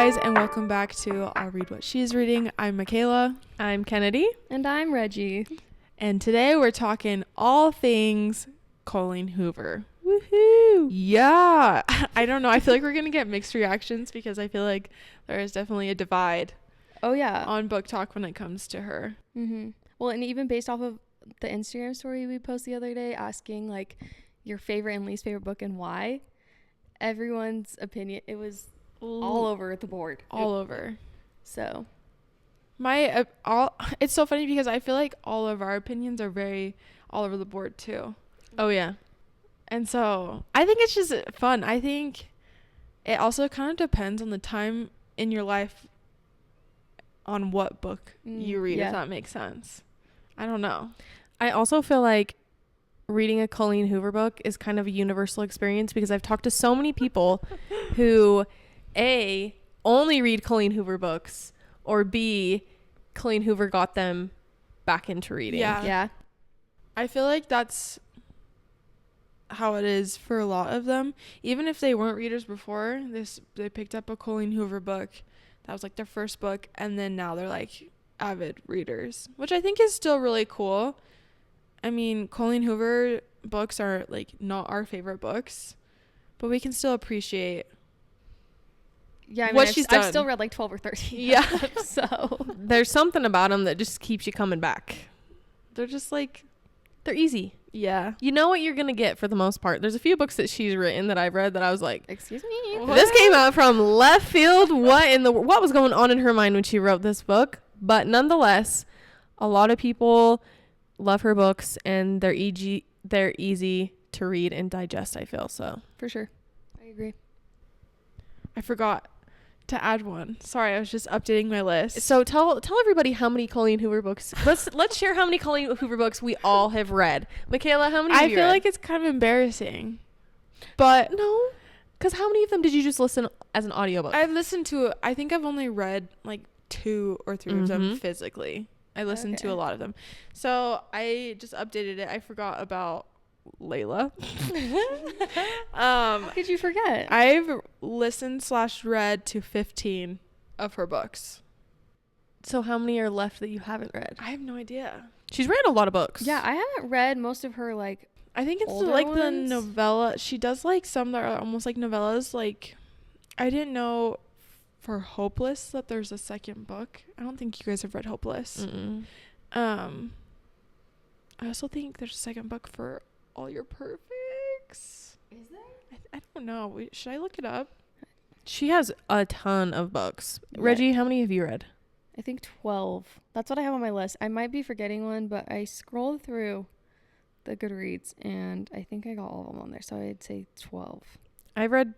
guys, and welcome back to I'll Read What She's Reading. I'm Mikayla. I'm Kennedy. And I'm Reggie. And today we're talking all things Colleen Hoover. Woohoo! Yeah. I don't know. I feel like we're going to get mixed reactions because I feel like there is definitely a divide Oh, yeah. on book talk when it comes to her. Mm-hmm. Well, and even based off of the Instagram story we posted the other day asking, like, your favorite and least favorite book and why, everyone's opinion, it was all over the board. All over. So. It's so funny because I feel like all of our opinions are very all over the board too. Oh, yeah. And so I think it's just fun. I think it also kind of depends on the time in your life on what book you read, if that makes sense. I don't know. I also feel like reading a Colleen Hoover book is kind of a universal experience because I've talked to so many people who, A, only read Colleen Hoover books, or B, Colleen Hoover got them back into reading. Yeah. I feel like that's how it is for a lot of them. Even if they weren't readers before, they picked up a Colleen Hoover book. That was like their first book, and then now they're like avid readers, which I think is still really cool. I mean, Colleen Hoover books are like not our favorite books, but we can still appreciate Yeah, I mean, what she's done. I've still read like 12 or 13. Yeah. So. There's something about them that just keeps you coming back. They're just like, They're easy. yeah. You know what you're going to get for the most part. There's a few books that she's written that I've read that I was like, Excuse me? What? this came out from left field. What was going on in her mind when she wrote this book? But nonetheless, a lot of people love her books and they're easy to read and digest, I feel. So For sure. I agree. I forgot to add one. Sorry, I was just updating my list. So tell everybody how many Colleen Hoover books. Let's share how many Colleen Hoover books we all have read. Mikayla, how many have I you feel read? like it's kind of embarrassing. But No, because how many of them did you just listen as an audiobook? I've listened to, I think I've only read like 2 or 3 of them physically. I listened to a lot of them. So I just updated it. I forgot about Layla. How could you forget? I've listened/read to 15 of her books. So how many are left that you haven't read? I have no idea. She's read a lot of books. Yeah, I haven't read most of her, like, I think it's older like ones? the novella. She does like some that are almost like novellas. Like, I didn't know for Hopeless that there's a second book. I don't think you guys have read Hopeless. Mm-mm. I also think there's a second book for All Your Perfects. Is there? I don't know. Should I look it up? She has a ton of books. Yeah. Reggie, how many have you read? I think 12. That's what I have on my list. I might be forgetting one, but I scrolled through the Goodreads, and I think I got all of them on there, so I'd say 12. I've read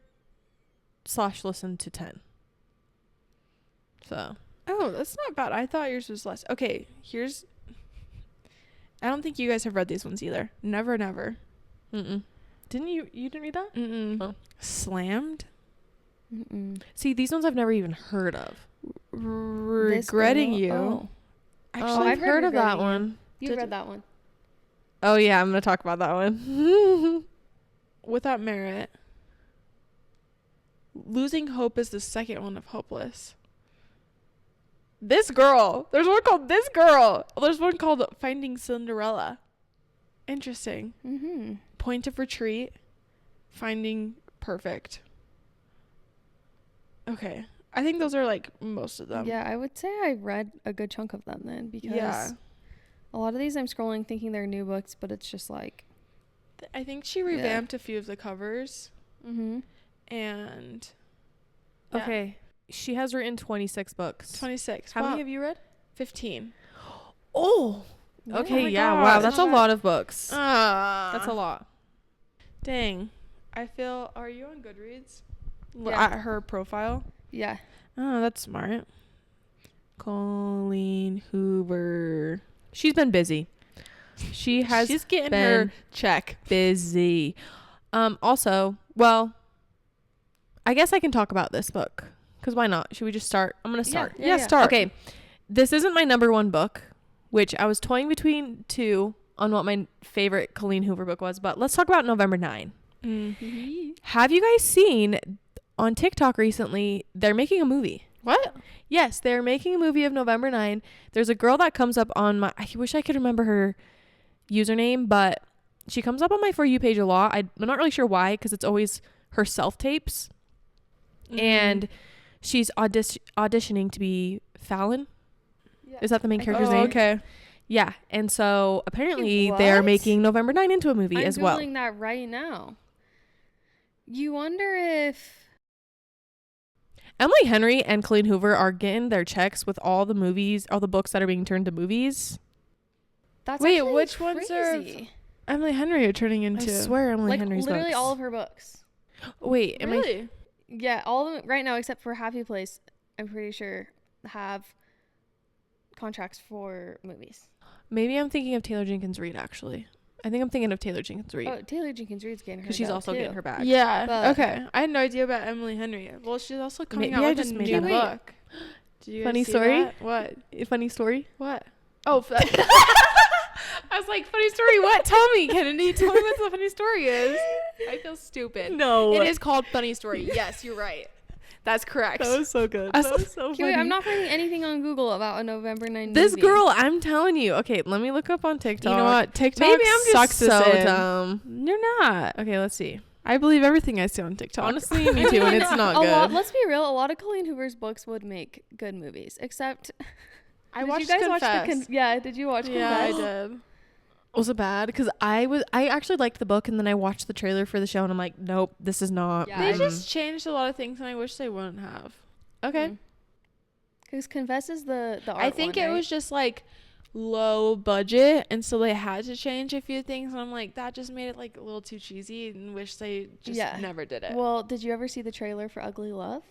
/ listened to 10. So. Oh, that's not bad. I thought yours was less. Okay, here's... I don't think you guys have read these ones either. Never Never. Mm-mm. You didn't read that? Mm-mm. Oh. Slammed? Mm-mm. See, these ones I've never even heard of. Regretting This You. girl- Actually, I've heard of that Regretting You. one. You Did read you? that one. Oh, yeah, I'm going to talk about that one. Without Merit. Losing Hope is the second one of Hopeless. This Girl. There's one called This Girl. There's one called Finding Cinderella. Interesting. Mm-hmm. Point of Retreat. Finding Perfect. Okay. I think those are like most of them. Yeah, I would say I read a good chunk of them then, because a lot of these I'm scrolling thinking they're new books, but it's just like... I think she revamped a few of the covers. Mm-hmm. And... Okay. She has written 26 books. 26. How Wow. many have you read? 15. Oh! Okay, my yeah, God. wow, that's a Not lot of books. That's That's a lot. Dang. I feel... Are you on Goodreads? Yeah. At her profile? Yeah. Oh, that's smart. Colleen Hoover. She's been busy. She's getting been her check. busy. Also, well, I guess I can talk about this book. Because why not? Should we just start? I'm going to start. Yeah, start. Okay. This isn't my number one book, which I was toying between 2 on what my favorite Colleen Hoover book was. But let's talk about November 9. Mm-hmm. Have you guys seen on TikTok recently, they're making a movie. What? Yes, they're making a movie of November 9. There's a girl that comes up on my, I wish I could remember her username, but she comes up on my For You page a lot. I'm not really sure why, because it's always her self-tapes. Mm-hmm. And she's auditioning to be Fallon. Yeah. Is that the main I character's Oh, name? okay. Yeah. And so apparently What? they're making November 9 into a movie I'm as well. Googling that right now. You wonder if Emily Henry and Colleen Hoover are getting their checks with all the movies, all the books that are being turned to movies. that's Wait, actually which ones are crazy. Emily Henry are turning into? I swear Emily Like Henry's literally books. all of her books. Wait, am I? Really? Yeah, all of them right now except for Happy Place. I'm pretty sure have contracts for movies. Maybe I'm thinking of Taylor Jenkins Reid, actually. I think I'm thinking of Taylor Jenkins Reid. Oh, Taylor Jenkins Reid's getting her. Because she's dough, also too. getting her bag. Yeah. But- okay. I had no idea about Emily Henry. Well, she's also coming Maybe out I with just a made new that up. book. Did you Funny guys see story? that? What? Funny story? What? Oh, I was like, funny story. What? Tell me, Kennedy. Tell me what the funny story is. I feel stupid. No. It is called Funny Story. Yes, you're right. That's correct. That was so good. I was That was so Okay, funny. wait, I'm not finding anything on Google about a November 9 This movie. girl, I'm telling you. Okay, let me look up on TikTok. You know what? TikTok Maybe I'm just sucks so us in. dumb. You're not. Okay, let's see. I believe everything I see on TikTok. Honestly, me too, and it's not a good. lot. Let's be real. A lot of Colleen Hoover's books would make good movies, except. I Did watched you guys Confess. watch yeah, did you watch Yeah, I Confess? did. Was it bad? Because I actually liked the book, and then I watched the trailer for the show, and I'm like, nope, this is not. Yeah. They I'm- just changed a lot of things, and I wish they wouldn't have. Okay. Because Confess is the art I think one, it right? was just like low budget, and so they had to change a few things. And I'm like, that just made it like a little too cheesy, and wish they just never did it. Well, did you ever see the trailer for Ugly Love?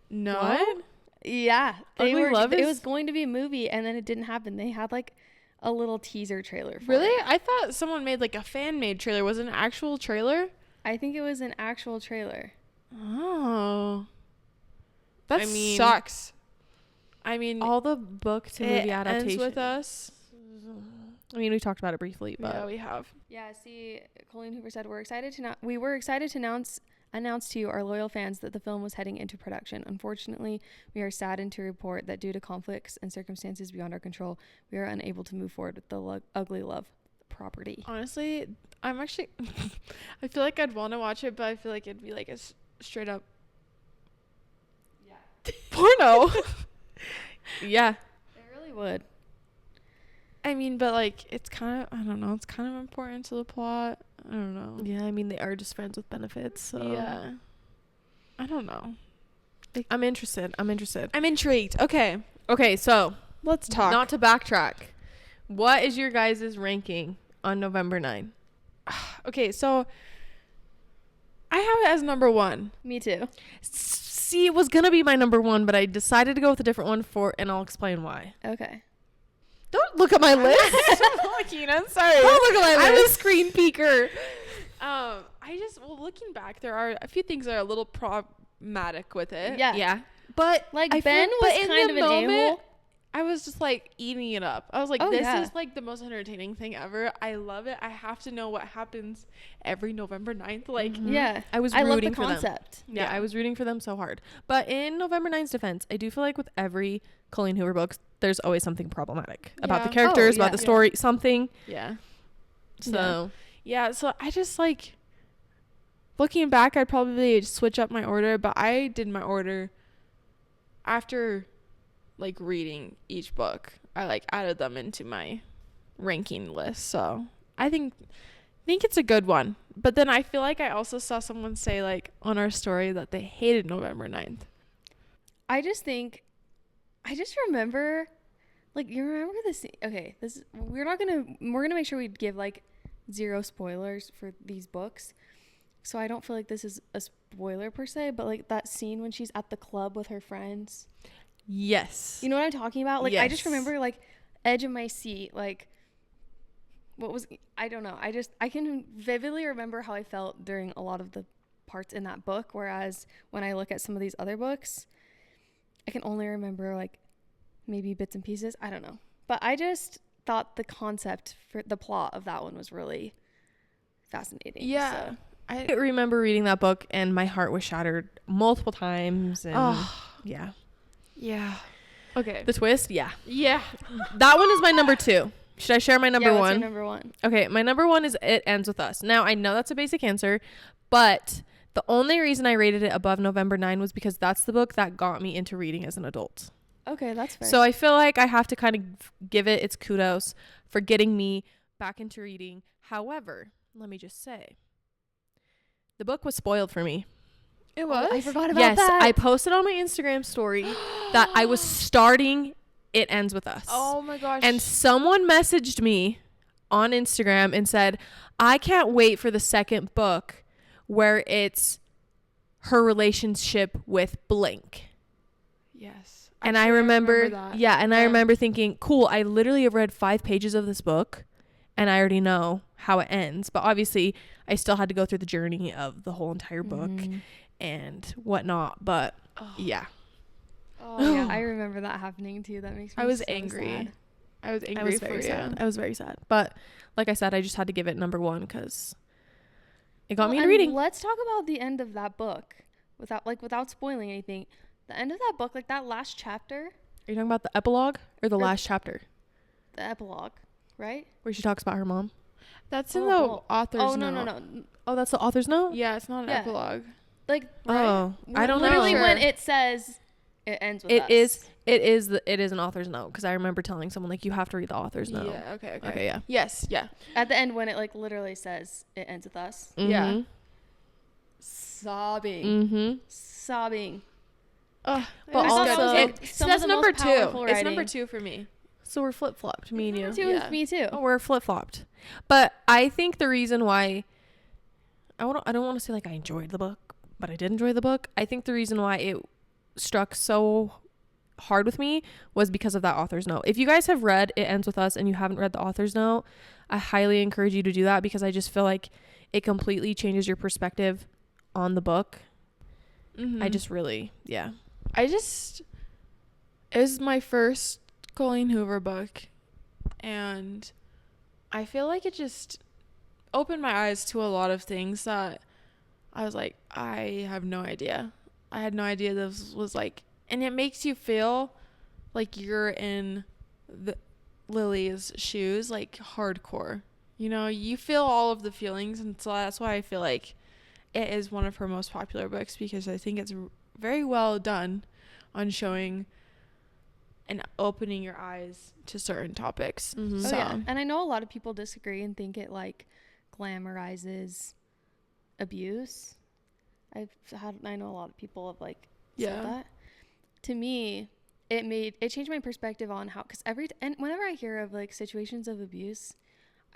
No. What? Yeah, Ugly Love it is- was going to be a movie, and then it didn't happen. They had like a little teaser trailer. For Really? it. I thought someone made like a fan made trailer. Was it an actual trailer? I think it was an actual trailer. Oh. That I mean- sucks. I mean, All the book to movie it adaptations. ends with us. I mean, we talked about it briefly, but Yeah, we have. Yeah. See, Colleen Hoover said we were excited to announce to you, our loyal fans, that the film was heading into production. Unfortunately, we are saddened to report that due to conflicts and circumstances beyond our control, we are unable to move forward with the Ugly Love property. Honestly, I'm actually. I feel like I'd want to watch it, but I feel like it'd be like a straight up. Yeah. Porno. yeah. It really would. I mean, but like, it's kind of. I don't know. It's kind of important to the plot. I don't know. Yeah, I mean, they are just friends with benefits, so. Yeah. I don't know. I'm interested. I'm intrigued. Okay, Okay, so, let's talk. not to backtrack. What is your guys' ranking on November 9? Okay, so I have it as number 1. Me too. See, it was going to be my number 1, but I decided to go with a different one and I'll explain why. Okay. Don't look at my list. I'm sorry. Don't look at my I'm a list. screen peeker. Looking back, there are a few things that are a little problematic with it. Yeah. Yeah. But Like, I Ben feel- was but in kind the of an moment, a-hole. I was just like eating it up. I was like, Oh, this yeah. is like the most entertaining thing ever. I love it. I have to know what happens every November 9th. Like, Mhm. Yeah. I was I love the rooting for them. concept. Yeah, Yeah. I was rooting for them so hard. But in November 9's defense, I do feel like with every Colleen Hoover book, there's always something problematic about the Yeah. characters, Oh, about yeah. the story, something. yeah. So, Yeah, so I just like looking back, I'd probably switch up my order, but I did my order after like reading each book. I like added them into my ranking list. So I think it's a good one. But then I feel like I also saw someone say like on our story that they hated November 9th. I just remember, like, you remember this? Okay, we're gonna make sure we give like 0 spoilers for these books. So I don't feel like this is a spoiler per se, but like that scene when she's at the club with her friends. yes. You know what I'm talking about? Like, I just Yes. remember like edge of my seat, like I don't know. I can vividly remember how I felt during a lot of the parts in that book, whereas when I look at some of these other books, I can only remember like maybe bits and pieces. I don't know. But I just thought the concept for the plot of that one was really fascinating. Yeah. So. I remember reading that book and my heart was shattered multiple times. And yeah. Okay. The twist, yeah. Yeah. That one is my number 2. Should I share my number What's one? your number 1? Okay, my number 1 is It Ends With Us. Now, I know that's a basic answer, but the only reason I rated it above November 9 was because that's the book that got me into reading as an adult. Okay, that's fair. So I feel like I have to kind of give it its kudos for getting me back into reading. However, let me just say, the book was spoiled for me. It was? I forgot about Yes, that. I posted on my Instagram story that I was starting It Ends With Us. Oh my gosh. And someone messaged me on Instagram and said, I can't wait for the second book where it's her relationship with blank. Yes. And Actually, I remember that. I remember thinking, cool, I literally have read 5 pages of this book and I already know how it ends. But obviously, I still had to go through the journey of the whole entire book and whatnot. But yeah. Oh yeah, I remember that happening too. That makes me I was so angry. sad. I was angry I was for very you. sad. I was very sad. But like I said, I just had to give it number 1 because it got me into and reading. Let's talk about the end of that book without spoiling anything. The end of that book, like that last chapter, Are you talking about the epilogue or the last chapter the epilogue, right? where she talks about her mom? That's in Oh, the well. author's Oh note. no. Oh, that's the author's note? Yeah, it's not an Yeah. epilogue. Like right? Oh, I don't know. Literally Sure. when it says it ends with It us. is an author's note because I remember telling someone like you have to read the author's note. Yeah, okay. Okay, yeah. Yes, yeah. At the end when it like literally says it ends with us. Yeah. Sobbing. Sobbing. But I thought that was, also, like, some of that's the number most 2. powerful It's writing. number 2 for me. so we're flip flopped, me and you. Number 2 Yeah. is me too. Oh, we're flip flopped. But I think the reason why I don't want to say like I enjoyed the book, but I did enjoy the book. I think the reason why it struck so hard with me was because of that author's note. If you guys have read It Ends With Us and you haven't read the author's note, I highly encourage you to do that because I just feel like it completely changes your perspective on the book. Mm-hmm. I just really, it was my first Colleen Hoover book, and I feel like it just opened my eyes to a lot of things that I was like, I have no idea. I had no idea this was like, and it makes you feel like you're in Lily's shoes, like hardcore. You know, you feel all of the feelings, and so that's why I feel like it is one of her most popular books, because I think it's very well done on showing and opening your eyes to certain topics. Mhm. Oh, So yeah. And I know a lot of people disagree and think it like glamorizes abuse. I know a lot of people have like said that. To me, it changed my perspective on how, because and whenever I hear of like situations of abuse,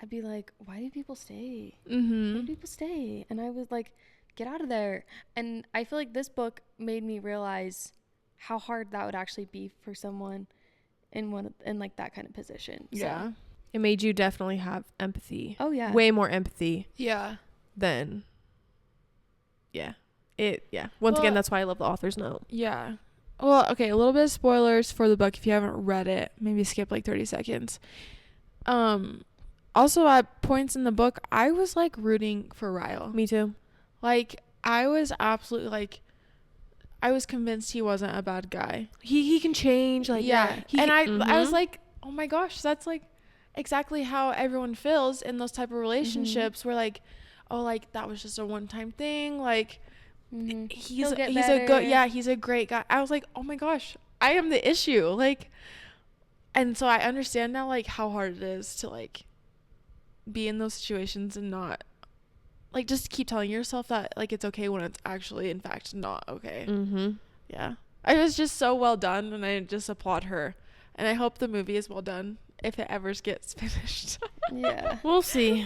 I'd be like, why do people stay? Why do people stay? And I was like, get out of there. And I feel like this book made me realize how hard that would actually be for someone in like that kind of position. Yeah. it made you definitely have empathy. Oh yeah. Way more empathy Yeah. than, Once again, that's why I love the author's note. Yeah. Well, okay, a little bit of spoilers for the book if you haven't read it. Maybe skip like 30 seconds. Also at points in the book, I was like rooting for Ryle. Me too. Like, I was absolutely like, I was convinced he wasn't a bad guy. He can change. Like, Yeah. he And can- I was like, oh my gosh, that's like exactly how everyone feels in those type of relationships where like, oh, like that was just a one-time thing. Like, he's a great guy. I was like, oh my gosh, I am the issue. Like, and so I understand now like how hard it is to like be in those situations and not like just keep telling yourself that like it's okay when it's actually in fact not okay. Yeah, it was just so well done, and I just applaud her, and I hope the movie is well done if it ever gets finished. Yeah. We'll see.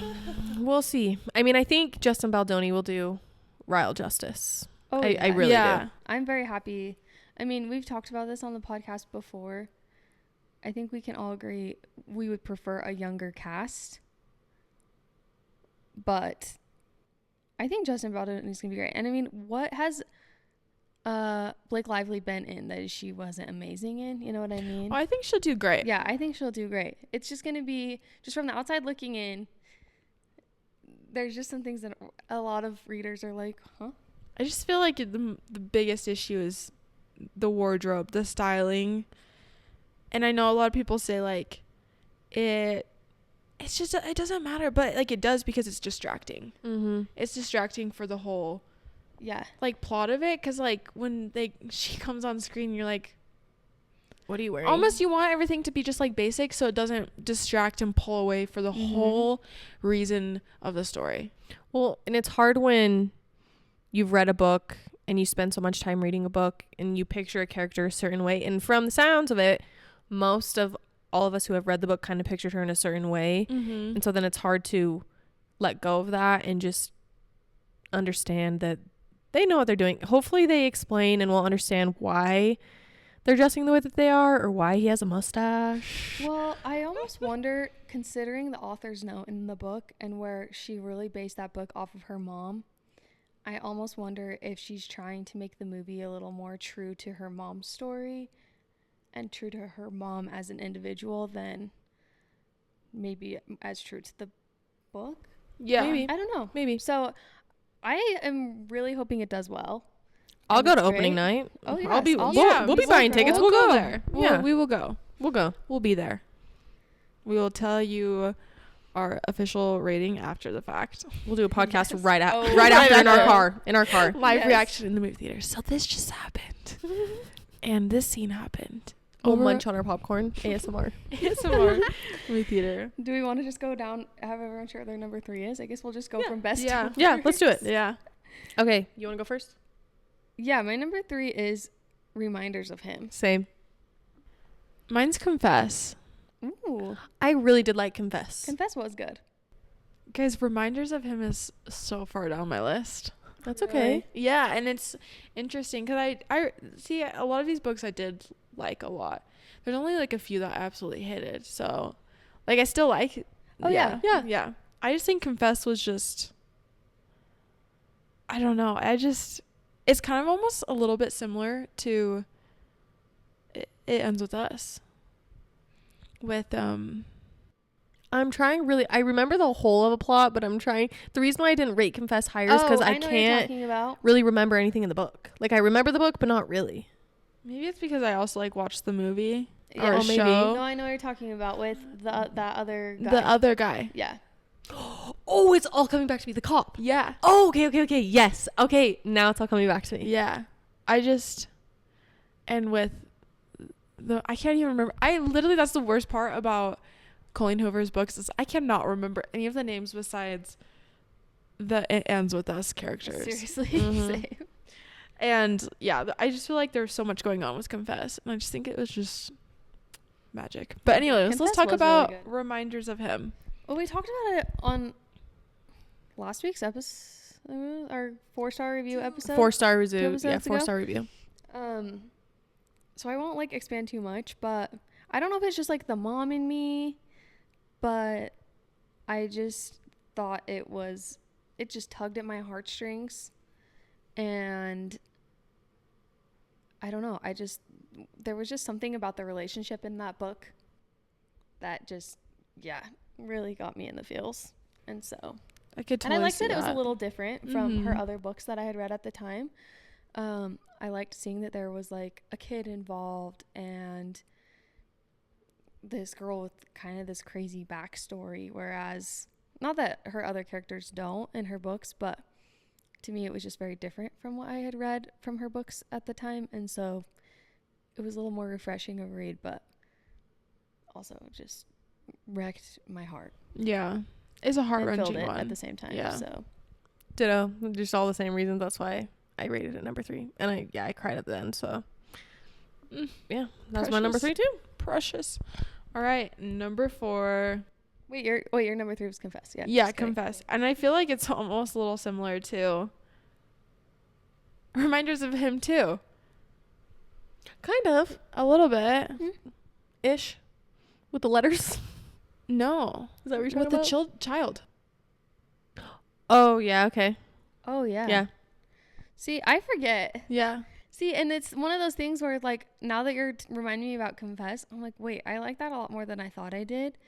I mean, I think Justin Baldoni will do Ryle justice. Oh, I really do. I'm very happy. I mean, we've talked about this on the podcast before. I think we can all agree we would prefer a younger cast. But I think Justin Baldoni is going to be great. And I mean, what has Blake Lively been in that she wasn't amazing in? You know what I mean? Oh, I think she'll do great. Yeah, I think she'll do great. It's just going to be, just from the outside looking in, there's just some things that a lot of readers are like, huh? I just feel like the biggest issue is the wardrobe, the styling. And I know a lot of people say like it's just, it doesn't matter, but like it does because it's distracting. It's distracting for the whole like plot of it, because like when she comes on screen, you're like, what are you wearing? Almost you want everything to be just like basic so it doesn't distract and pull away for the whole reason of the story. Well, and it's hard when you've read a book and you spend so much time reading a book and you picture a character a certain way, and from the sounds of it, most of all of us who have read the book kind of pictured her in a certain way. And so then it's hard to let go of that and just understand that they know what they're doing. Hopefully they explain and we'll understand why they're dressing the way that they are, or why he has a mustache. Well, I almost wonder, considering the author's note in the book and where she really based that book off of her mom, I almost wonder if she's trying to make the movie a little more true to her mom's story and true to her mom as an individual than maybe as true to the book. Yeah. Maybe. I don't know. Maybe. So I am really hoping it does well. I'll go to Great. opening night. Oh, yes. We'll be We'll buying tickets. We'll go there. We will go. We'll go. We'll be there. We will tell you our official rating after the fact. We'll do a podcast Yes. right Oh, right after right in our after. car. In our car. Live Yes. reaction in the movie theater. So this just happened. And this scene happened. We'll munch on our popcorn. ASMR. ASMR movie theater. Do we want to just go down, have everyone share their number 3 is? I guess we'll just go from best Yeah. to Yeah, let's do it. Yeah. Okay, you want to go first? Yeah, my number 3 is Reminders of Him. Same. Mine's Confess. Ooh. I really did like Confess. Confess was good. Guys, Reminders of Him is so far down my list. That's okay. Yeah, and it's interesting because I see a lot of these books I did like a lot. There's only like a few that I absolutely hated. So, like, I still like. Oh, yeah. Yeah. I just think Confess was just. I don't know. It's kind of almost a little bit similar to. It Ends with Us. With I'm trying really. I remember the whole of a plot, but I'm trying. The reason why I didn't rate Confess higher is because I know what you're can't talking about. really remember anything in the book. Like, I remember the book, but not really. Maybe it's because I also like watched the movie Yeah, or maybe. show. No, I know what you're talking about with that other guy. The other guy. Yeah. Oh, it's all coming back to me. The cop. Yeah. Oh, okay. Yes. Okay, now it's all coming back to me. Yeah. And with I can't even remember. That's the worst part about Colleen Hoover's books is I cannot remember any of the names besides the It Ends With Us characters. Seriously. Mhm. Same. And yeah, I just feel like there's so much going on with Confess, and I just think it was just magic. But anyways, Confess let's talk was about really good. Reminders of Him. Well, we talked about it on last week's episode, our 4-star review episode. 4-star review. episodes Yeah, ago? 4-star review. So I won't like expand too much, but I don't know if it's just like the mom in me, but I just thought it just tugged at my heartstrings, and I don't know. There was just something about the relationship in that book that just, really got me in the feels. And so, I could and I totally liked see that it was a that. little different from her Mhm. other books that I had read at the time. I liked seeing that there was like a kid involved and this girl with kind of this crazy backstory, whereas not that her other characters don't in her books, but to me it was just very different from what I had read from her books at the time, and so it was a little more refreshing of a read, but also just wrecked my heart Yeah. It's a and filled heart-wrenching it one. at the same time. Yeah. So Ditto. Just all the same reasons. That's why I rated it number 3. And I cried at the end. So yeah, that's my number 3 too. Precious. All right, number 4. wait, your number 3 was Confess. Yeah. Yeah, just kidding. Confess. And I feel like it's almost a little similar to Reminders of Him too. Kind of. A little bit. Ish. With the letters. No. Is that what you're With talking the about? child. Oh, yeah. Okay. Oh yeah. Yeah. See, I forget. Yeah. See, and it's one of those things where, like, now that you're reminding me about Confess, I'm like, wait, I like that a lot more than I thought I did.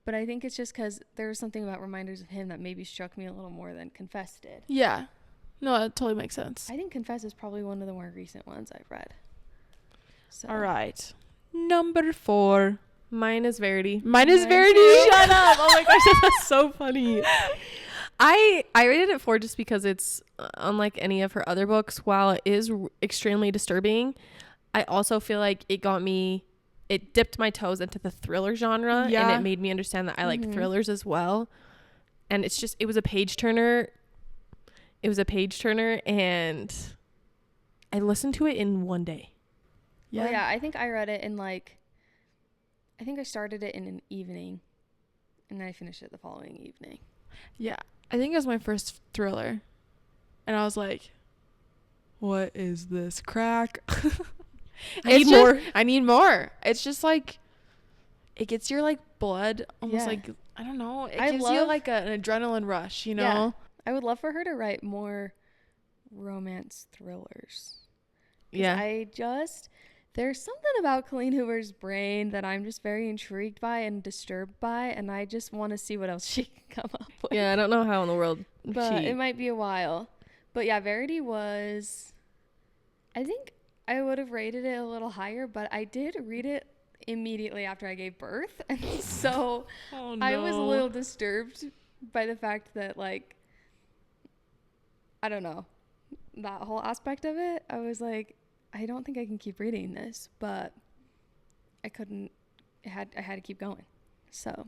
But I think it's just because there was something about Reminders of Him that maybe struck me a little more than Confess did. Yeah. No, that totally makes sense. I think Confess is probably one of the more recent ones I've read. So. All right. Number 4. Mine is Verity. Mine is Mine Verity. too. Shut up. Oh my gosh, that's so funny. I rated it 4 just because it's unlike any of her other books. While it is extremely disturbing, I also feel like it dipped my toes into the thriller genre, and it made me understand that I like thrillers as well. And it was a page turner. It was a page turner, and I listened to it in one day. Yeah. Well, yeah, I think I read it in I think I started it in an evening, and then I finished it the following evening. Yeah. I think it was my first thriller. And I was like, what is this crack? I need more. It's just like, it gets your like blood almost like, I don't know. It gives you like an adrenaline rush, you know? Yeah. I would love for her to write more romance thrillers. Yeah. There's something about Colleen Hoover's brain that I'm just very intrigued by and disturbed by, and I just want to see what else she can come up with. Yeah, I don't know how in the world it might be a while. But yeah, Verity was, I think I would have rated it a little higher, but I did read it immediately after I gave birth. And so I was a little disturbed by the fact that, like, I don't know, that whole aspect of it. I was like, I don't think I can keep reading this, but I couldn't. I had to keep going. So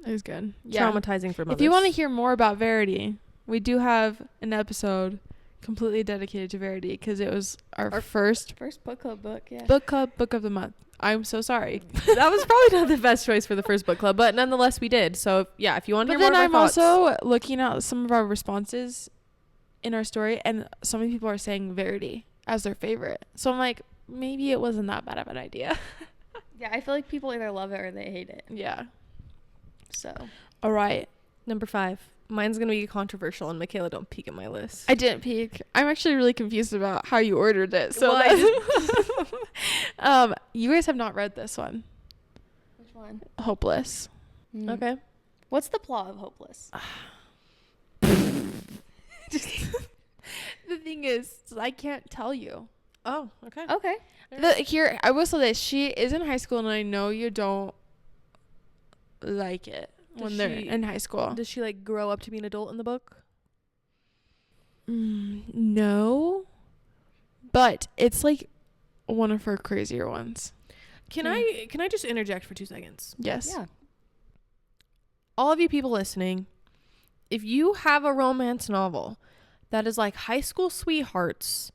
it was good. Traumatizing for mothers. If you want to hear more about Verity, we do have an episode completely dedicated to Verity because it was our first book club book. Yeah. Book of the month. I'm so sorry. That was probably not the best choice for the first book club, but nonetheless we did. So yeah, if you want to hear more of our thoughts. But then I'm also looking at some of our responses in our story, and so many people are saying Verity as their favorite. So I'm like, maybe it wasn't that bad of an idea. Yeah, I feel like people either love it or they hate it. Yeah. So. All right. Number 5. Mine's going to be controversial, and Mikayla, don't peek at my list. I didn't peek. I'm actually really confused about how you ordered it. So you guys have not read this one. Which one? Hopeless. Okay. What's the plot of Hopeless? The thing is, I can't tell you. Oh, okay. Okay. Here, I will say this. She is in high school, and I know you don't like it when they're in high school. Does she, like, grow up to be an adult in the book? No. But it's, like, one of her crazier ones. Can I just interject for 2 seconds? Yes. Yeah. All of you people listening, if you have a romance novel that is like high school sweethearts,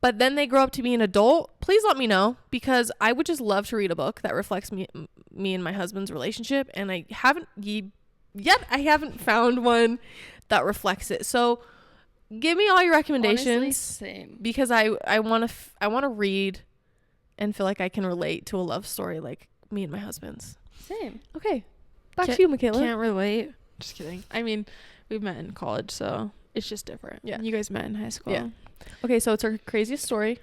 but then they grow up to be an adult, please let me know, because I would just love to read a book that reflects me and my husband's relationship, and I haven't found one that reflects it. So give me all your recommendations. Honestly, same. Because I want to read and feel like I can relate to a love story like me and my husband's. Same. Okay. Back to you, Mikayla. Can't relate. Just kidding. I mean, we've met in college, so it's just different. Yeah. You guys met in high school. Yeah. Okay, so it's her craziest story.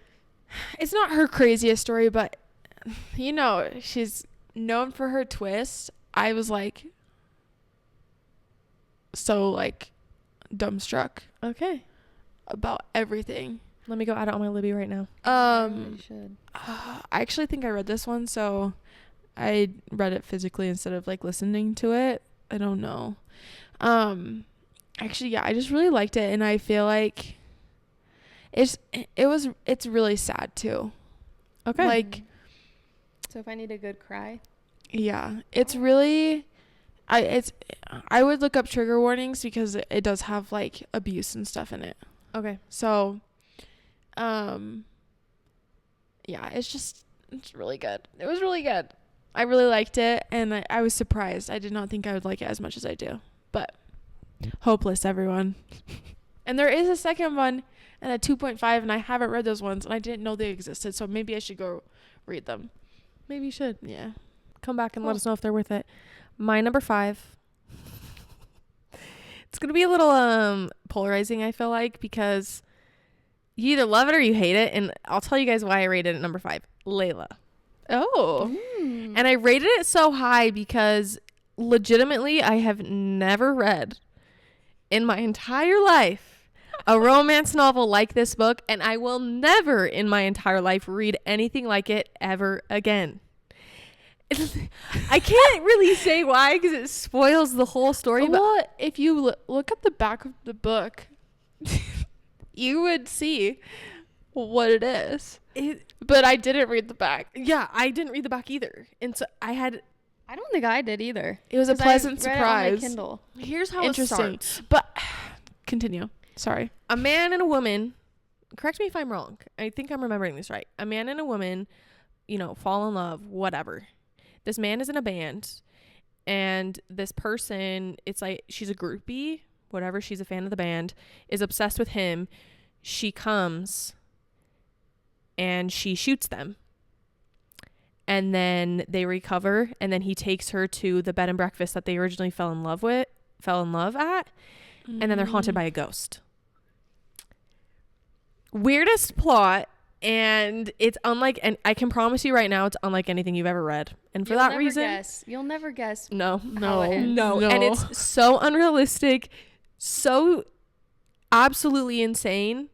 It's not her craziest story, but, you know, she's known for her twist. I was, like, so, like, dumbstruck. Okay. About everything. Let me go add it on my Libby right now. You should. I actually think I read this one, so I read it physically instead of, like, listening to it. I don't know. Actually, yeah, I just really liked it, and I feel like it's really sad too. Okay. Like, so if I need a good cry, yeah, it's really, I would look up trigger warnings because it does have like abuse and stuff in it. Okay. So, yeah, it's really good. It was really good. I really liked it, and I was surprised. I did not think I would like it as much as I do. But Hopeless, everyone. And there is a second one and a 2.5, and I haven't read those ones, and I didn't know they existed, so maybe I should go read them. Maybe you should. Yeah. Come back and let us know if they're worth it. My number 5. It's going to be a little polarizing, I feel like, because you either love it or you hate it, and I'll tell you guys why I rated it number 5. Layla. Oh. And I rated it so high because legitimately I have never read in my entire life a romance novel like this book, and I will never in my entire life read anything like it ever again. I can't really say why because it spoils the whole story. Well, if you look at the back of the book, you would see what it is. But I didn't read the back. Yeah, I didn't read the back either. And so I don't think I did either. It was a 'Cause I pleasant read it on my surprise. Kindle. Here's how it Interesting. starts. But continue. Sorry. A man and a woman, correct me if I'm wrong. I think I'm remembering this right. A man and a woman, fall in love, whatever. This man is in a band, and this person, it's like she's a groupie, whatever, she's a fan of the band, is obsessed with him. She comes and she shoots them. And then they recover, and then he takes her to the bed and breakfast that they originally fell in love at, and then they're haunted by a ghost. Weirdest plot, and it's unlike, and I can promise you right now, it's unlike anything you've ever read. And for that reason, you'll never guess. no, how it ends. no, and it's so unrealistic, so absolutely insane.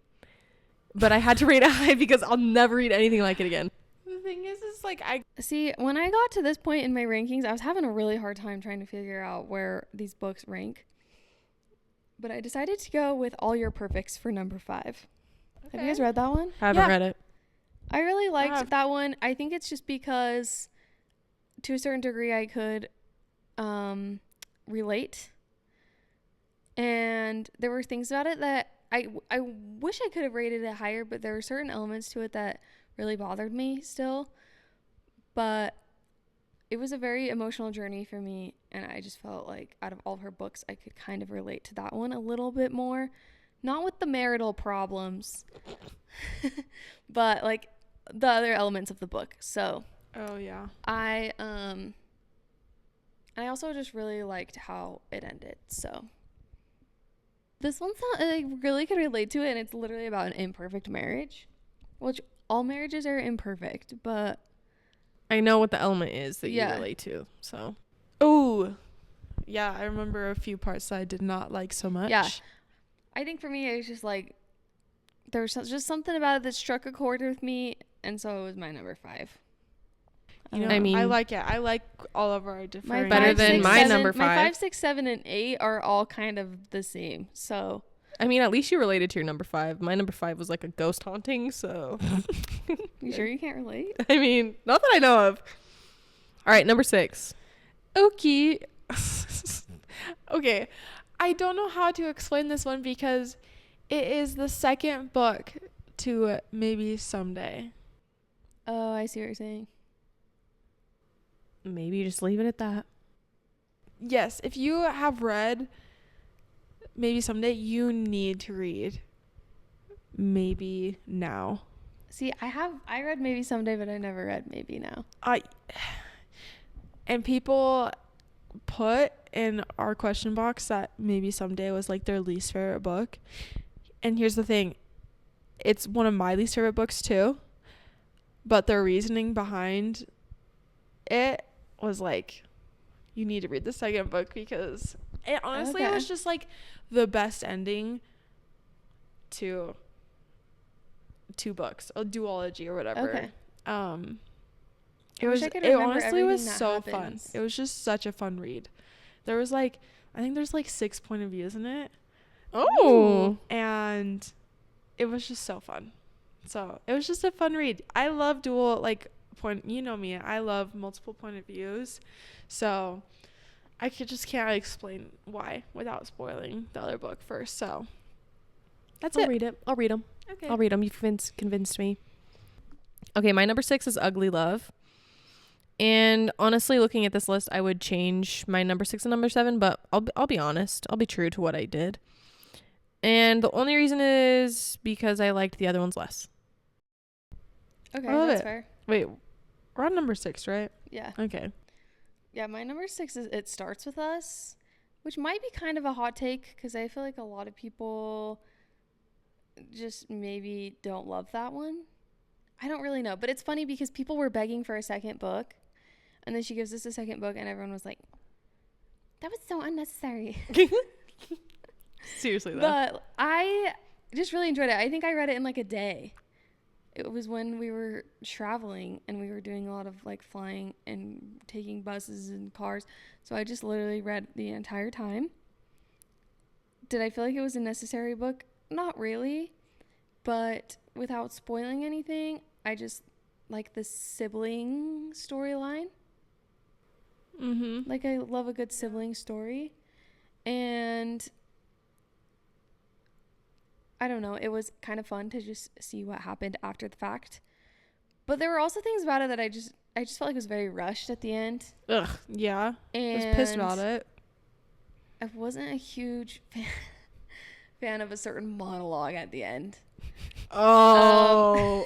But I had to rate it high because I'll never read anything like it again. The thing is like See, when I got to this point in my rankings, I was having a really hard time trying to figure out where these books rank. But I decided to go with All Your Perfects for number 5. Have you guys read that one? I haven't read it. I really liked that one. I think it's just because to a certain degree I could relate. And there were things about it that I wish I could have rated it higher, but there were certain elements to it that really bothered me still. But it was a very emotional journey for me, and I just felt like out of all of her books, I could kind of relate to that one a little bit more. Not with the marital problems, but like the other elements of the book. So, oh yeah. I also just really liked how it ended. So, this one's not, I really could relate to it, and it's literally about an imperfect marriage, which all marriages are imperfect, but I know what the element is that you relate to. So, oh, yeah, I remember a few parts that I did not like so much. Yeah, I think for me, it was just like there was just something about it that struck a chord with me, and so it was my number 5. I mean, I like it. I like all of our different. Better than my number 5. My 5, 6, 7, and 8 are all kind of the same. So, I mean, at least you related to your number 5. My number 5 was like a ghost haunting. So, you sure you can't relate? I mean, not that I know of. All right, number 6. Okay. Okay. I don't know how to explain this one because it is the second book to Maybe Someday. Oh, I see what you're saying. Maybe just leave it at that. Yes, if you have read Maybe Someday, you need to read Maybe Now. See, I read Maybe Someday, but I never read Maybe Now. And people put in our question box that Maybe Someday was like their least favorite book. And here's the thing. It's one of my least favorite books too. But their reasoning behind it was like, you need to read the second book because it honestly it was just like the best ending to 2 books, a duology or whatever. Okay. It honestly was so fun. It was just such a fun read. There was like, I think there's like 6 point of views in it. Oh. And it was just so fun. So it was just a fun read. I love dual, like, you know me, I love multiple point of views. So I can't explain why without spoiling the other book first. So that's it. I'll read it. I'll read them. Okay. I'll read them. You've convinced me. Okay, my number 6 is Ugly Love. And honestly, looking at this list, I would change my number 6 and number 7, but I'll be honest. I'll be true to what I did. And the only reason is because I liked the other ones less. Okay, that's fair. Wait, we're on number 6, right? Yeah. Okay. Yeah, my number 6 is It Starts With Us, which might be kind of a hot take because I feel like a lot of people just maybe don't love that one. I don't really know, but it's funny because people were begging for a second book. And then she gives us a second book, and everyone was like, that was so unnecessary. Seriously, though. But I just really enjoyed it. I think I read it in like a day. It was when we were traveling and we were doing a lot of like flying and taking buses and cars. So I just literally read the entire time. Did I feel like it was a necessary book? Not really. But without spoiling anything, I just like the sibling storyline. Mm-hmm. Like, I love a good sibling story. And I don't know, it was kind of fun to just see what happened after the fact. But there were also things about it that I just felt like it was very rushed at the end. Ugh. Yeah. And I was pissed about it. I wasn't a huge fan of a certain monologue at the end. Oh,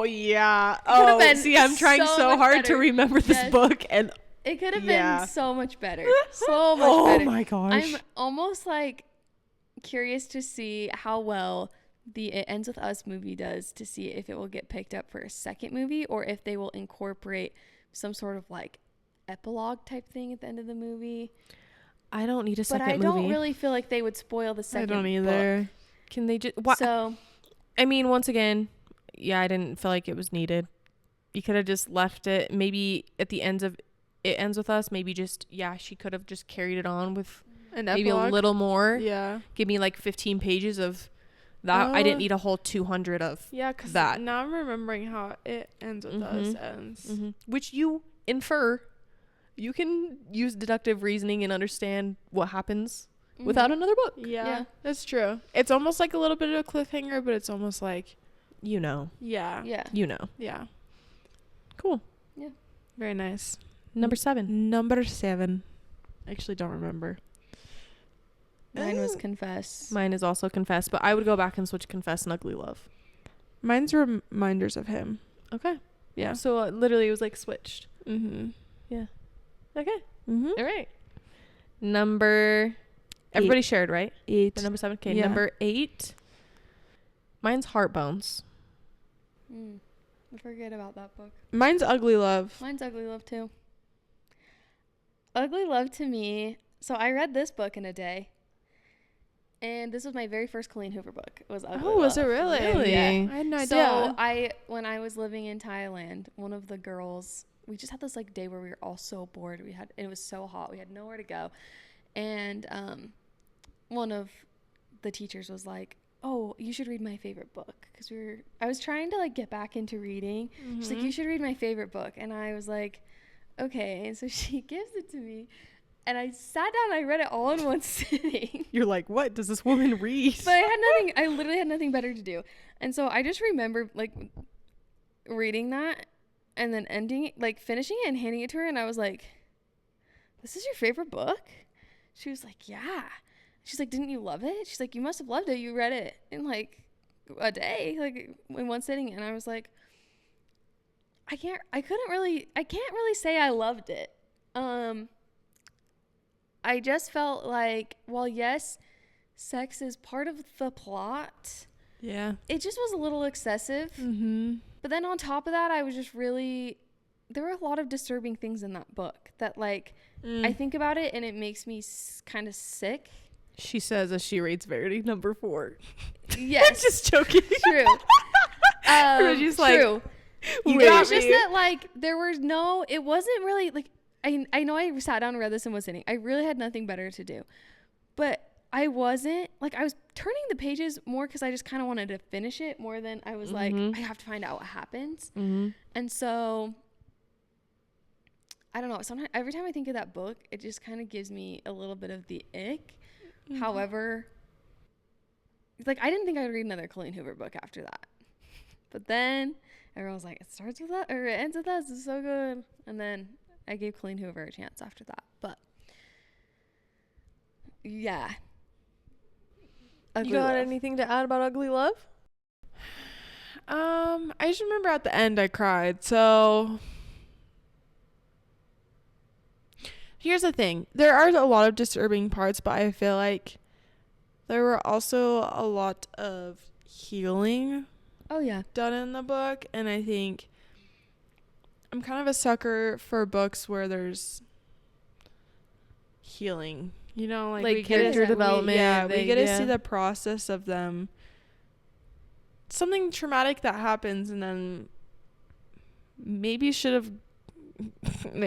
yeah. could've been See, I'm trying so so much hard better. to remember this Yes. book, and It could have Yeah. been so much better. So much oh better. my gosh, I'm almost like curious to see how well the It Ends With Us movie does, to see if it will get picked up for a second movie or if they will incorporate some sort of like epilogue type thing at the end of the movie. I don't need a But second I movie. don't really feel like they would spoil the I second don't either. book. Can they just? What? So I mean, once again, yeah, I didn't feel like it was needed. You could have just left it. Maybe at the ends of It Ends With Us. Maybe just she could have just carried it on with An maybe epilogue? a little more. Yeah. Give me like 15 pages of that. I didn't need a whole 200 of Yeah, because that. now I'm remembering how It Ends With Us ends. Which you infer. You can use deductive reasoning and understand what happens without another book. Yeah, that's true. It's almost like a little bit of a cliffhanger, but it's almost like, You know. yeah. Yeah. Cool. Yeah. Very nice. Number 7. Number 7. I actually don't remember. Mine was Confess. Mine is also Confess, but I would go back and switch Confess and Ugly Love. Mine's reminders of him. Okay. Yeah. So literally it was like switched. Mm-hmm. Okay. Mm-hmm. All right. Number. Everybody shared, right? 8. For number 7. Okay. Yeah. Number 8. Mine's Heartbones. I forget about that book. Mine's Ugly Love. Mine's Ugly Love too. Ugly Love to me. So I read this book in a day. And this was my very first Colleen Hoover book. It was Ugly Love. Oh, was it really? Really? Yeah. I I had no idea. So when I was living in Thailand, one of the girls, we just had this like day where we were all so bored. It was so hot. We had nowhere to go. And one of the teachers was like, "Oh, you should read my favorite book." Because I was trying to like get back into reading. She's like, "You should read my favorite book." And I was like, "Okay." And so she gives it to me. And I sat down and I read it all in one sitting. You're like, what does this woman read? But I literally had nothing better to do. And so I just remember like reading that and then finishing it and handing it to her. And I was like, "This is your favorite book?" She was like, "Yeah." She's like, "Didn't you love it?" She's like, "You must have loved it. You read it in like a day, like in one sitting." And I was like, I can't really say I loved it. I just felt like, well, yes, sex is part of the plot. Yeah. It just was a little excessive. Mm-hmm. But then on top of that, I was just there were a lot of disturbing things in that book that like, I think about it and it makes me kind of sick. She says as she rates Verity number 4. Yes. Just joking. True. Reggie's like, true. You It got was just me. that like it wasn't really like, I know I sat down and read this and was sitting. I really had nothing better to do. But I wasn't like, I was turning the pages more because I just kind of wanted to finish it more than I was like, I have to find out what happens. And so I don't know. Sometimes every time I think of that book, it just kind of gives me a little bit of the ick. However, like I didn't think I'd read another Colleen Hoover book after that. But then everyone was like, it starts with that or it ends with us. It's so good. And then I gave Colleen Hoover a chance after that. But yeah. You got anything to add about Ugly Love? I just remember at the end I cried. So here's the thing. There are a lot of disturbing parts, but I feel like there were also a lot of healing Oh yeah. done in the book, and I think I'm kind of a sucker for books where there's healing. You know, like we character development. We get to see the process of them. Something traumatic that happens, and then maybe should have.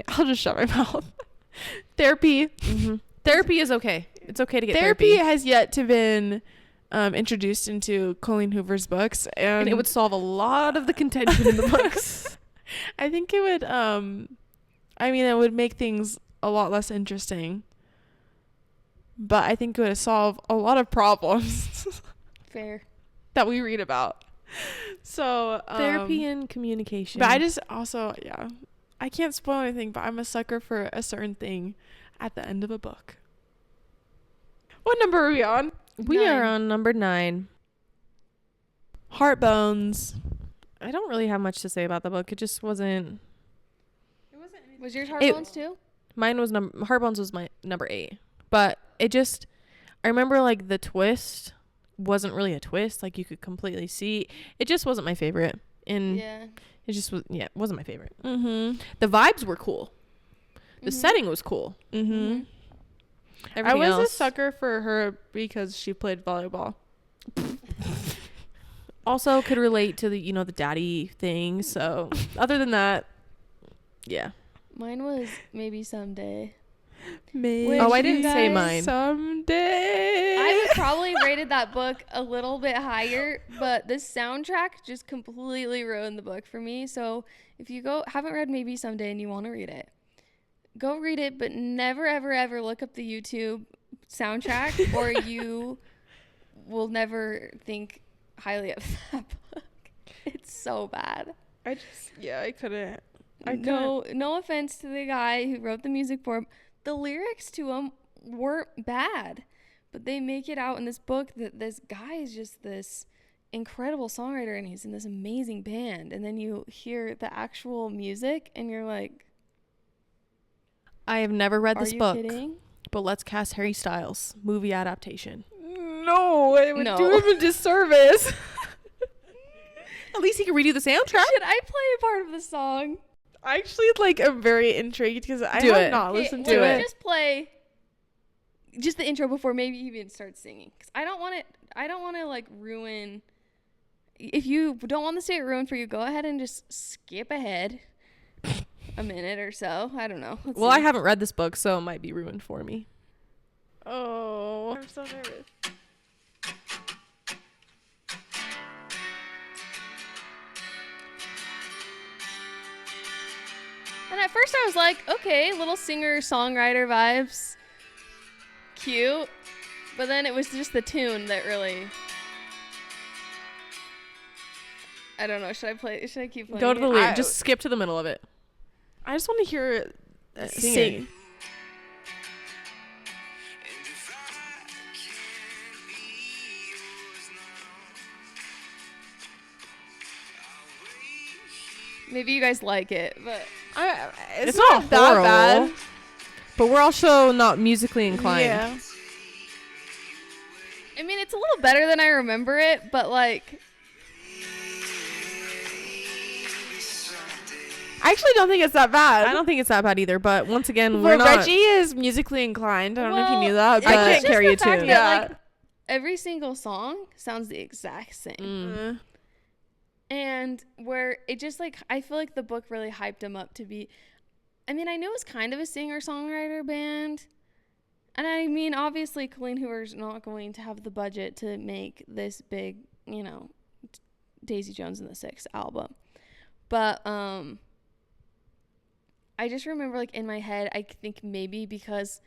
I'll just shut my mouth. Therapy. Mm-hmm. Therapy is okay. It's okay to get Therapy has yet to been introduced into Colleen Hoover's books, and it would solve a lot of the contention in the books. I think it would. It would make things a lot less interesting. But I think it would solve a lot of problems. Fair. That we read about. So therapy and communication. But I just also, I can't spoil anything, but I'm a sucker for a certain thing at the end of a book. What number are we on? We are on number 9. Heartbones. I don't really have much to say about the book. It just wasn't. Was yours Heartbones too? Mine was Heartbones was my number 8, but it just. I remember like the twist wasn't really a twist. Like you could completely see. It just wasn't my favorite. It just was. Yeah, it wasn't my favorite. Mm-hmm. The vibes were cool. The setting was cool. Mm-hmm. I was a sucker for her because she played volleyball. Also could relate to the the daddy thing. So other than that, yeah. Mine was Maybe Someday. I didn't say mine. Someday. I would probably rated that book a little bit higher, but the soundtrack just completely ruined the book for me. So if you haven't read Maybe Someday and you want to read it, go read it, but never, ever, ever look up the YouTube soundtrack or you will never think highly of that book. It's so bad. I couldn't. No offense to the guy who wrote the music for him. The lyrics to them weren't bad, but they make it out in this book that this guy is just this incredible songwriter and he's in this amazing band. And then you hear the actual music and you're like, I have never read this book, kidding? But let's cast Harry Styles movie adaptation. No, it would do him a disservice. At least he can redo the soundtrack. Should I play a part of the song? I actually am very intrigued because I have not listened to it. Just play just the intro before maybe even start singing, because I don't want to like ruin. If you don't want to see it ruined for you, go ahead and just skip ahead a minute or so. I don't know. Let's see. I haven't read this book, so it might be ruined for me. Oh, I'm so nervous. And at first I was like, okay, little singer-songwriter vibes. Cute. But then it was just the tune that really... I don't know. Should I keep playing? Go to the lyric. Just skip to the middle of it. I just want to hear it sing. Maybe you guys like it, but it's not that horrible, bad. But we're also not musically inclined. Yeah. I mean, it's a little better than I remember it, but like... I actually don't think it's that bad. I don't think it's that bad either, but once again, But we're not... Reggie is musically inclined. I don't know if you knew that. I But can't carry a tune. Like, every single song sounds the exact same. Mm. And where it just like, I feel like the book really hyped him up to be, I mean, I knew it was kind of a singer-songwriter band. And I mean, obviously, Colleen Hoover's not going to have the budget to make this big, Daisy Jones and the Six album. But I just remember, like, in my head, I think maybe because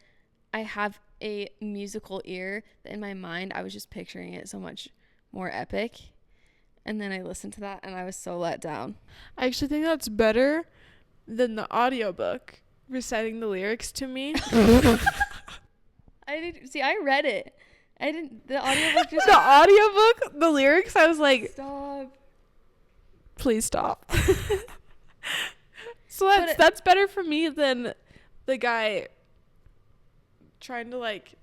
I have a musical ear, that in my mind, I was just picturing it so much more epic. And then I listened to that, and I was so let down. I actually think that's better than the audiobook reciting the lyrics to me. I read it. I didn't. The audiobook just. The audiobook, the lyrics, I was like, Stop. Please stop. So that's better for me than the guy trying to like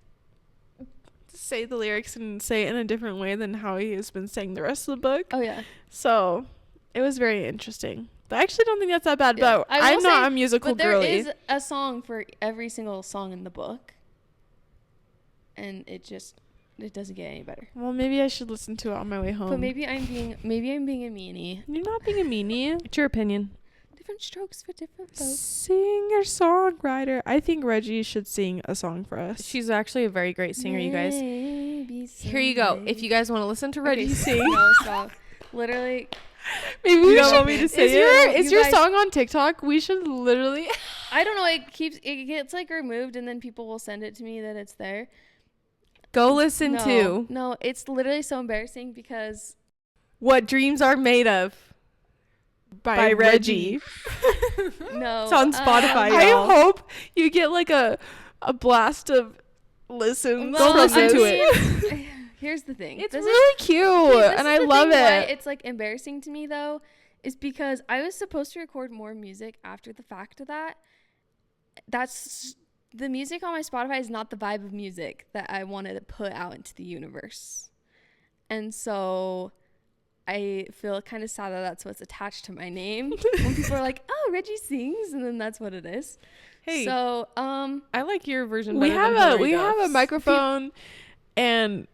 say the lyrics and say it in a different way than how he has been saying the rest of the book. Oh yeah. So it was very interesting. I actually don't think that's that bad, Yeah. but I will I'm not say- a musical But there girly. is a song for every single song in the book. And it doesn't get any better. Well, maybe I should listen to it on my way home. But maybe I'm being a meanie. You're not being a meanie. It's your opinion. Different strokes for different folks. Singer-songwriter. I think Reggie should sing a song for us. She's actually a very great singer, you guys. Maybe Here you go. someday. If you guys want to listen to Reggie Okay, sing. No, stop. Literally, Maybe You we don't should, want me to say is You your guys- song on TikTok? We should literally. I don't know. It gets like removed, and then people will send it to me that it's there. Go listen No, to no, it's literally so embarrassing because What Dreams Are Made Of. By Reggie. no, It's on Spotify, I y'all. hope you get like a blast of listens. Well, from listen this. to it. Here's the thing. It's This is- really cute, okay, this and is I the love thing why it. it's like embarrassing to me though, is because I was supposed to record more music after the fact of that. That's the music on my Spotify is not the vibe of music that I wanted to put out into the universe, and so I feel kind of sad that that's what's attached to my name. When people are like, "Oh, Reggie sings," and then that's what it is. Hey, So, I like your version We better have than a Hillary Duff's. microphone and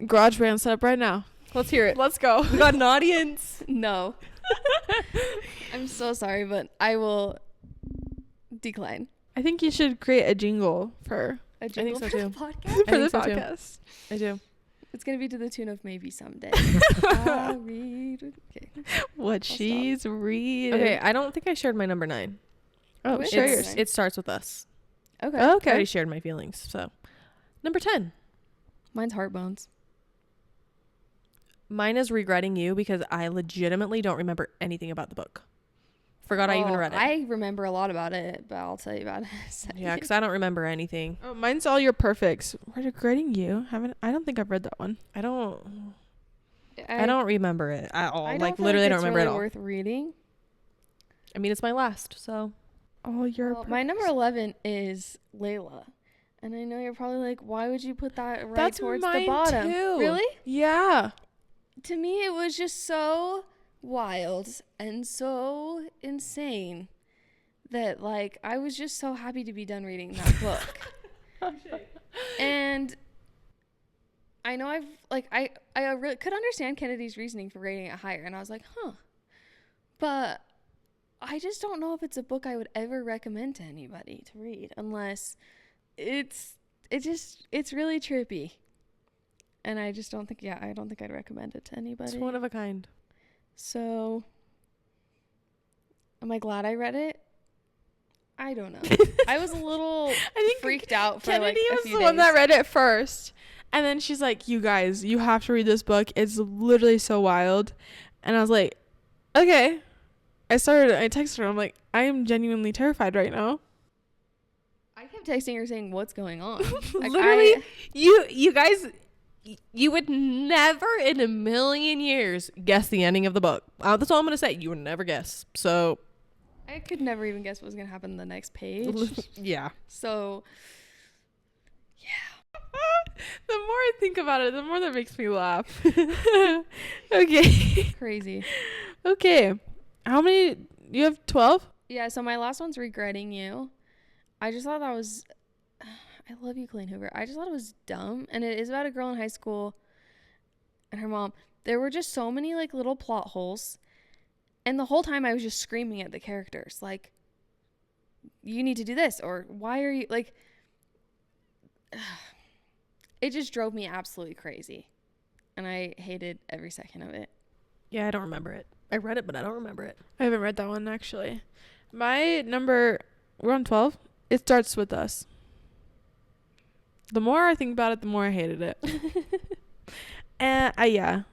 GarageBand set up right now. Let's hear it. Let's go. We got an audience. no. I'm so sorry, but I will decline. I think you should create a jingle for A think jingle so for the too. podcast? for the think so too. podcast. I do. It's gonna be to the tune of Maybe Someday. I'll read. Okay. What stop. she's reading. Okay, I don't think I shared my number 9. Oh, Which share is- yours. It starts with us. Okay. I Okay. already shared my feelings. So, number 10. Mine's Heartbones. Mine is Regretting You because I legitimately don't remember anything about the book. Forgot I even Well, read it. I remember a lot about it, but I'll tell you about it in a second. Yeah, because I don't remember anything. Oh, mine's All Your Perfects. Regretting You. I don't think I've read that one. I don't remember it at all. I Like feel literally, I don't it's remember really it all. worth reading. I mean, it's my last, so All Your Well, my number 11 is Layla. And I know you're probably like, why would you put that right That's towards mine the bottom? too. Really? Yeah. To me, it was just so wild and so insane that, like, I was just so happy to be done reading that book. And I know I really could understand Kennedy's reasoning for rating it higher. And I was like, but I just don't know if it's a book I would ever recommend to anybody to read unless it's really trippy. And I just don't think, I don't think I'd recommend it to anybody. it's one of a kind. So, am I glad I read it? I don't know. I was a little I think freaked out for Kennedy like a was few the days. one that read it first. And then she's like, you guys, you have to read this book. It's literally so wild. And I was like, okay. I texted her. I'm like, I am genuinely terrified right now. I kept texting her saying, "What's going on?" Like, Literally, you guys, you would never in a million years guess the ending of the book. That's all I'm gonna say. You would never guess. So, I could never even guess what was gonna happen in the next page. yeah. So, The more I think about it, the more that makes me laugh. Okay. crazy. Okay. How many? You have 12? Yeah. So my last one's Regretting You. I just thought that was. I love you, Colleen Hoover. I just thought it was dumb, and it is about a girl in high school and her mom. There were just so many like little plot holes, and the whole time I was just screaming at the characters like, "You need to do this," or "Why are you like?" It just drove me absolutely crazy, and I hated every second of it. Yeah, I don't remember it. I read it, but I don't remember it. I haven't read that one, actually. My number, we're on 12. It Starts With Us. The more I think about it, the more I hated it. And I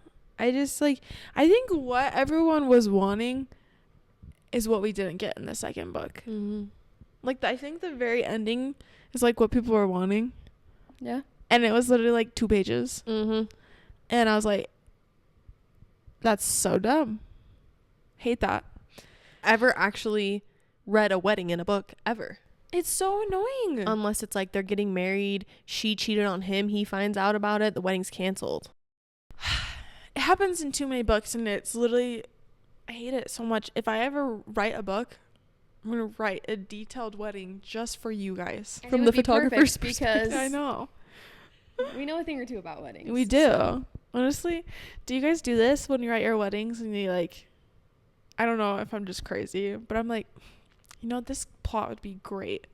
just like, I think what everyone was wanting is what we didn't get in the second book. Mm-hmm. Like, I think the very ending is like what people were wanting. Yeah. And it was literally like 2 pages. Mm-hmm. And I was like, that's so dumb. Hate that. Ever actually read a wedding in a book ever? It's so annoying. Unless it's like they're getting married, she cheated on him, he finds out about it, the wedding's canceled. It happens in too many books, and it's literally, I hate it so much. If I ever write a book, I'm gonna write a detailed wedding just for you guys. And From it the would be photographer's perfect perspective. because I know. we know a thing or two about weddings. We do. so- Honestly, do you guys do this when you write your weddings and you like, I don't know if I'm just crazy, but I'm like, this plot would be great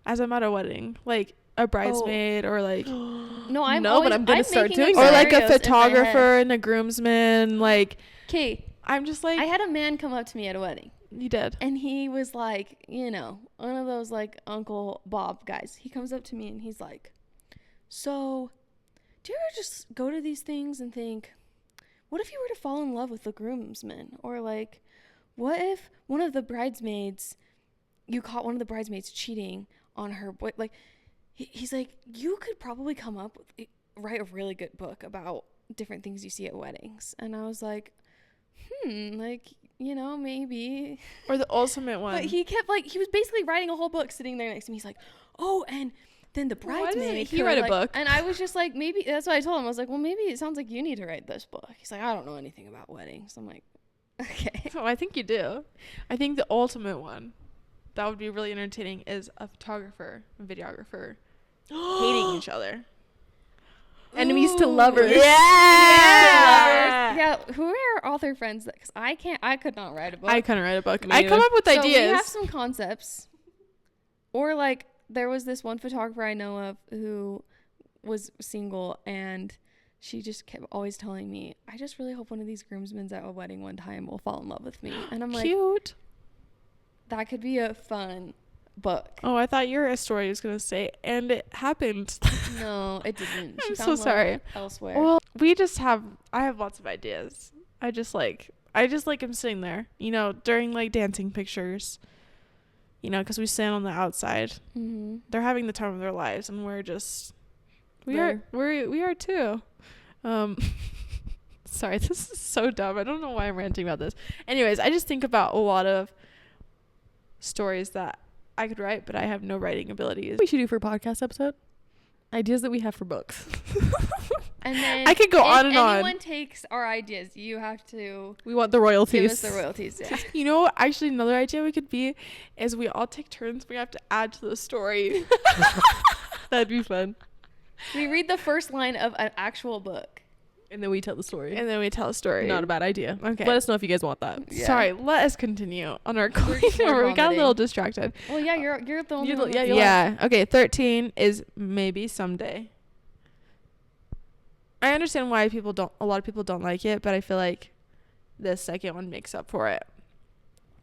as I'm at a wedding, like a bridesmaid or like No, I'm No, but I'm gonna start making up doing or that. like a scenarios in my head. photographer and a groomsman. Like, Okay, I'm just like, I had a man come up to me at a wedding, you did. and he was like, one of those like Uncle Bob guys. He comes up to me and he's like, "So, do you ever just go to these things and think, what if you were to fall in love with the groomsman? Or like, what if one of the bridesmaids, you caught one of the bridesmaids cheating on her boy? Like, he's like, you could probably come up with, write a really good book about different things you see at weddings." And I was like, like, maybe. Or the ultimate one. But he kept like, he was basically writing a whole book sitting there next to me. He's like, "Oh, and then the Why doesn't bridesmaid." he write a like-" book? And I was just like, maybe, that's what I told him. I was like, well, maybe it sounds like you need to write this book. He's like, "I don't know anything about weddings." I'm like, okay. Oh, I think you do. I think the ultimate one that would be really entertaining is a photographer and videographer hating each other. Enemies to Ooh, lovers. Yeah. Yeah, who are our author friends? Because I could not write a book. I couldn't write a book. Me I come either. up with So ideas. we have some concepts. Or like, there was this one photographer I know of who was single, and she just kept always telling me, "I just really hope one of these groomsmen at a wedding one time will fall in love with me." And I'm like, Cute. that could be a fun book. Oh, I thought your story was gonna say, and it happened. No, it didn't. She I'm found so love sorry. elsewhere. Well, I have lots of ideas. I just like am sitting there, during like dancing pictures, because we stand on the outside. Mm-hmm. They're having the time of their lives, and we're just, we There. are too. Sorry, this is so dumb. I don't know why I'm ranting about this. Anyways, I just think about a lot of stories that I could write, but I have no writing abilities. We should do for a podcast episode. Ideas that we have for books. And then I could go on and if on. anyone takes our ideas, you have to We want the royalties. give us the royalties. Yeah. Actually, another idea we could be is we all take turns. We have to add to the story. That'd be fun. We read the first line of an actual book. And then we tell the story. And then we tell a story. Not a bad idea. Okay. Let us know if you guys want that. Yeah. Sorry, let us continue on our We're we got a vomiting. little distracted. Well, yeah, you're the only You're one. the- yeah, with- you're Yeah. Okay, 13 is maybe someday. I understand why a lot of people don't like it, but I feel like the second one makes up for it.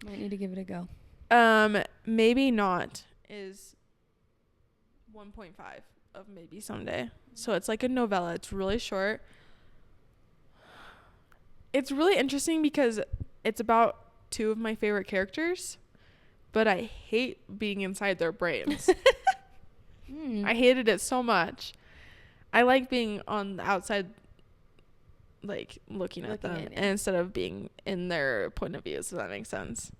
Might need to give it a go. Maybe not is 1.5 of maybe someday. So it's like a novella. It's really short. It's really interesting because it's about two of my favorite characters, but I hate being inside their brains. I hated it so much. I like being on the outside, like looking at Looking them, at it. and instead of being in their point of view. So that makes sense.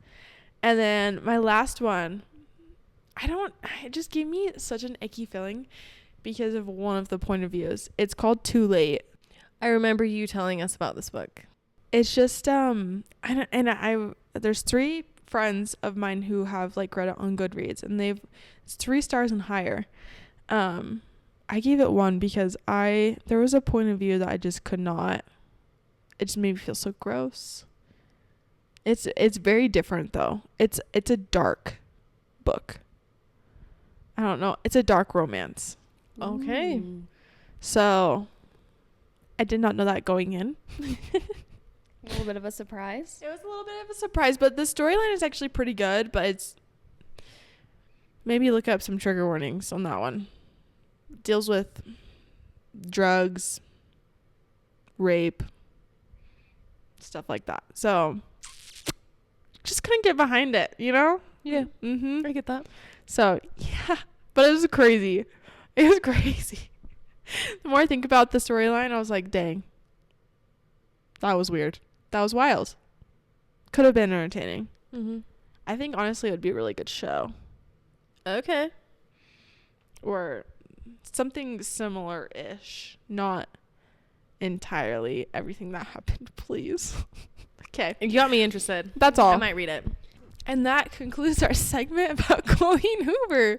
And then my last one, it just gave me such an icky feeling because of one of the point of views. It's called Too Late. I remember you telling us about this book. It's just there's 3 friends of mine who have like read it on Goodreads, and it's 3 stars and higher. I gave it 1 because there was a point of view that I just could not. It just made me feel so gross. It's very different though. It's a dark book. I don't know. It's a dark romance. Okay. Ooh. So I did not know that going in. A little bit of a surprise. It was a little bit of a surprise, but the storyline is actually pretty good, but it's maybe look up some trigger warnings on that one. Deals with drugs, rape, stuff like that. So just couldn't get behind it, Yeah, Mm-hmm. I get that. So yeah, but it was crazy. It was crazy. The more I think about the storyline, I was like, dang, that was weird. That was wild. Could have been entertaining. Mm-hmm. I think honestly it would be a really good show. Okay. Or something similar-ish. Not entirely everything that happened, please. I Okay. You got me interested. That's all. I might read it. And that concludes our segment about Colleen Hoover.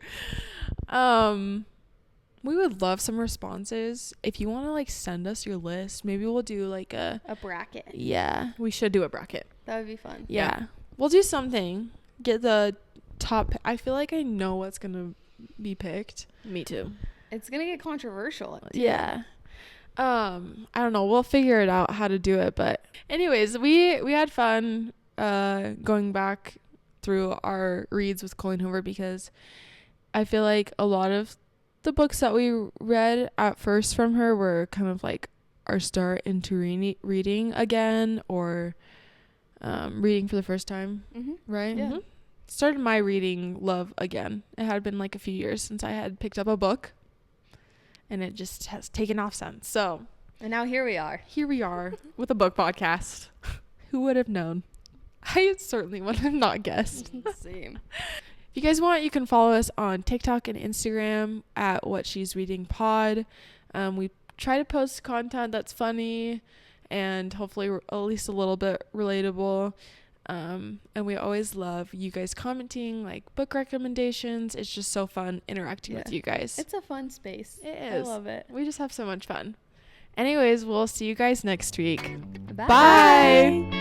We would love some responses. If you want to like send us your list, maybe we'll do like a bracket. Yeah. We should do a bracket. That would be fun. Yeah. We'll do something. Get the top. I feel like I know what's going to be picked. Me too. It's going to get controversial. Too. Yeah. I don't know. We'll figure it out how to do it. But anyways, we had fun going back through our reads with Colleen Hoover because I feel like a lot of the books that we read at first from her were kind of like our start into reading again or reading for the first time, right? Yeah. Started my reading love again. It had been like a few years since I had picked up a book, and it just has taken off since. So, and now here we are. Here we are with a book podcast. Who would have known? I certainly would have not guessed. Same. If you guys want, you can follow us on TikTok and Instagram at What She's Reading Pod. We try to post content that's funny and hopefully at least a little bit relatable. And we always love you guys commenting like book recommendations. It's just so fun interacting with you guys. It's a fun space. It is. I love it. We just have so much fun. Anyways, we'll see you guys next week. Bye. Bye.